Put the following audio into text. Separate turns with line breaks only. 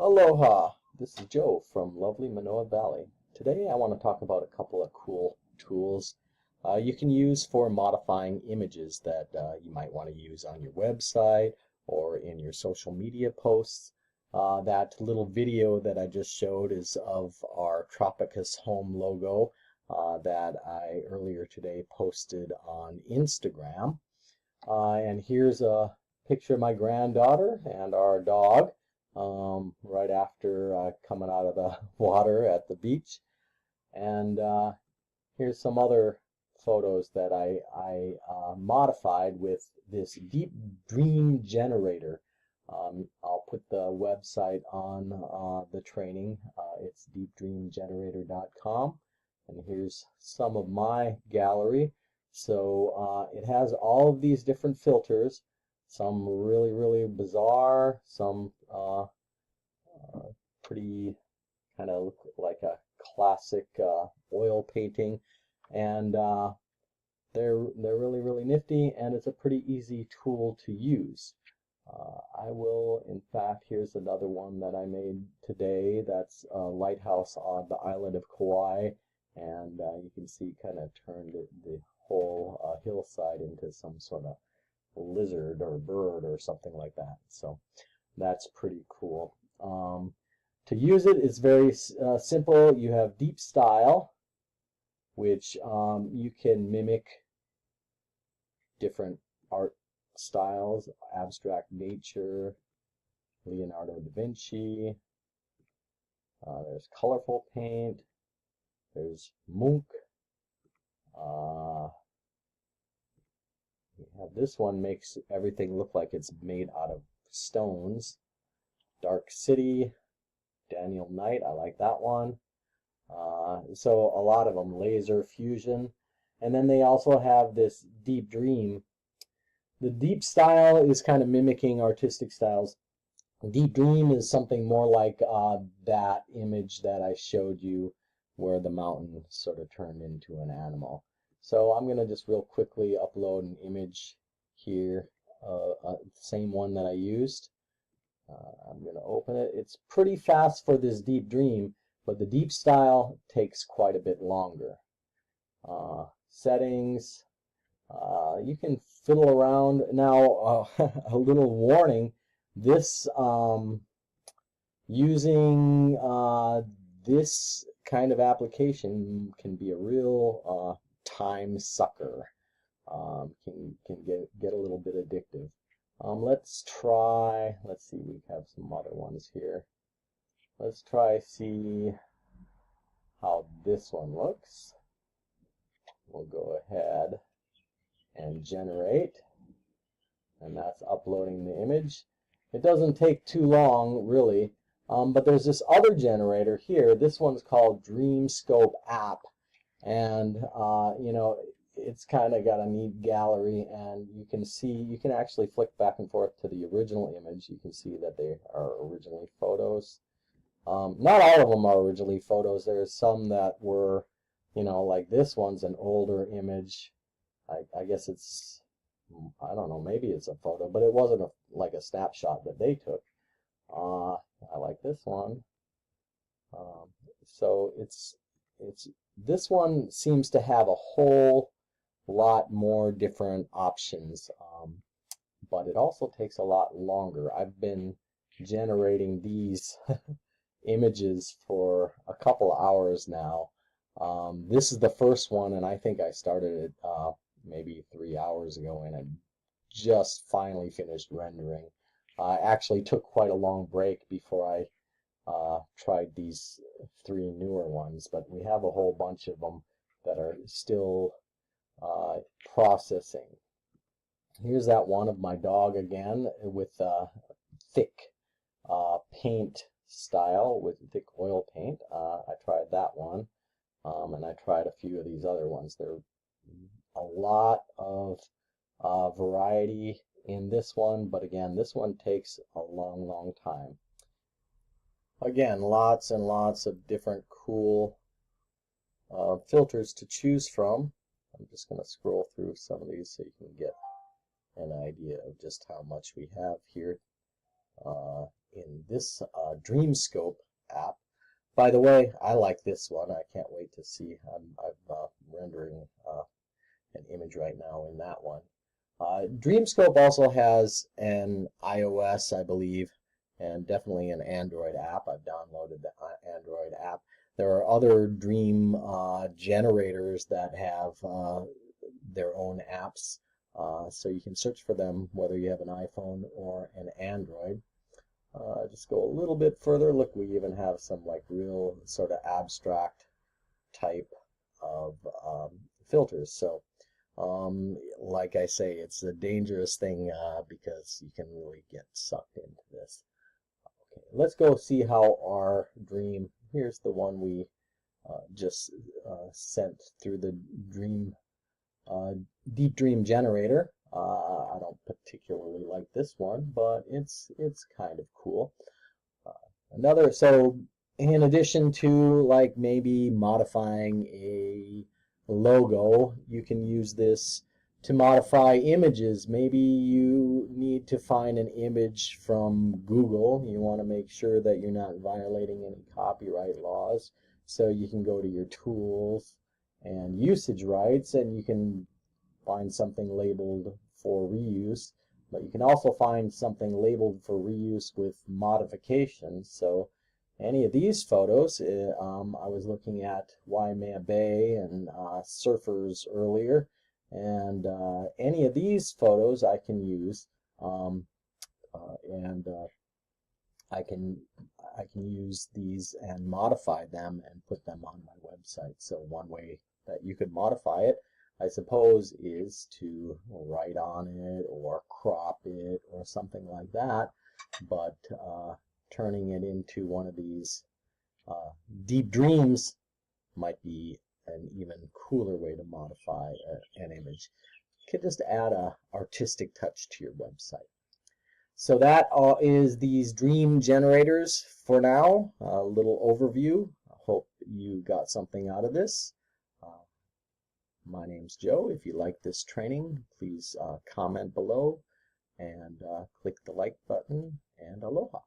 Aloha! This is Joe from lovely Manoa Valley. Today I want to talk about a couple of cool tools you can use for modifying images that you might want to use on your website or in your social media posts. That little video that I just showed is of our Tropicus home logo that I earlier today posted on Instagram. And here's a picture of my granddaughter and our dog right after coming out of the water at the beach. And here's some other photos that I modified with this Deep Dream generator. I'll put the website on the training. It's deepdreamgenerator.com. And here's some of my gallery. So it has all of these different filters, some really bizarre, some pretty kind of look like a classic oil painting, and they're really nifty, and it's a pretty easy tool to use. I will, in fact, here's another one that I made today. That's a lighthouse on the island of Kauai, and you can see kind of turned the whole hillside into some sort of lizard or bird or something like that. So that's pretty cool. To use it, it's very simple. You have Deep Style, which you can mimic different art styles, abstract nature, Leonardo da Vinci. There's colorful paint. There's Munch. We have this one, makes everything look like it's made out of stones. Dark City, Daniel Knight, I like that one. So a lot of them, Laser Fusion. And then they also have this Deep Dream. The Deep Style is kind of mimicking artistic styles. Deep Dream is something more like that image that I showed you where the mountain sort of turned into an animal. So I'm going to just real quickly upload an image here, same one that I used. I'm going to open it. It's pretty fast for this Deep Dream, but the Deep Style takes quite a bit longer. Settings, you can fiddle around. Now, a little warning, this using this kind of application can be a real time sucker. Can get a little bit addictive. Let's see, we have some other ones here. Let's see how this one looks. We'll go ahead and generate, and that's uploading the image. It doesn't take too long, really, but there's this other generator here. This one's called Dreamscope app, and you know, it's kind of got a neat gallery, and you can actually flick back and forth to the original image. You can see that they are originally photos. Not all of them are originally photos. There's some that were, you know, like this one's an older image. I guess it's, I don't know, maybe it's a photo, but it wasn't like a snapshot that they took. I like this one. So this one seems to have a whole lot more different options, but it also takes a lot longer. I've been generating these images for a couple hours now. This is the first one, and I think I started it maybe 3 hours ago, and I just finally finished rendering. I actually took quite a long break before I tried these 3 newer ones, but we have a whole bunch of them that are still processing. Here's that one of my dog again with thick paint style, with thick oil paint. I tried that one, and I tried a few of these other ones. There are a lot of variety in this one, but again, this one takes a long time. Again, lots and lots of different cool filters to choose from. I'm just going to scroll through some of these so you can get an idea of just how much we have here. in this Dreamscope app. By the way, I like this one. I can't wait to see. I'm rendering an image right now in that one. Dreamscope also has an iOS, I believe, and definitely an Android app. I've downloaded the Android app. There are other dream generators that have their own apps, so you can search for them whether you have an iPhone or an Android. Just go a little bit further. Look, we even have some like real sort of abstract type of filters. So like I say, it's a dangerous thing because you can really get sucked into this. Okay, let's go see how our dream, here's the one we just sent through the Deep Dream generator. I don't particularly like this one, but it's kind of cool. So in addition to like maybe modifying a logo, you can use this to modify images. Maybe you need to find an image from Google. You want to make sure that you're not violating any copyright laws. So you can go to your tools and usage rights, and you can find something labeled for reuse. But you can also find something labeled for reuse with modifications. So any of these photos, I was looking at Waimea Bay and surfers earlier, and any of these photos I can use, and I can use these and modify them and put them on my website. So one way that you could modify it, I suppose, is to write on it or crop it or something like that, but turning it into one of these deep dreams might be an even cooler way to modify an image. You could just add an artistic touch to your website. So that is these dream generators for now. A little overview. I hope you got something out of this. My name's Joe. If you like this training, please comment below and click the like button, and aloha.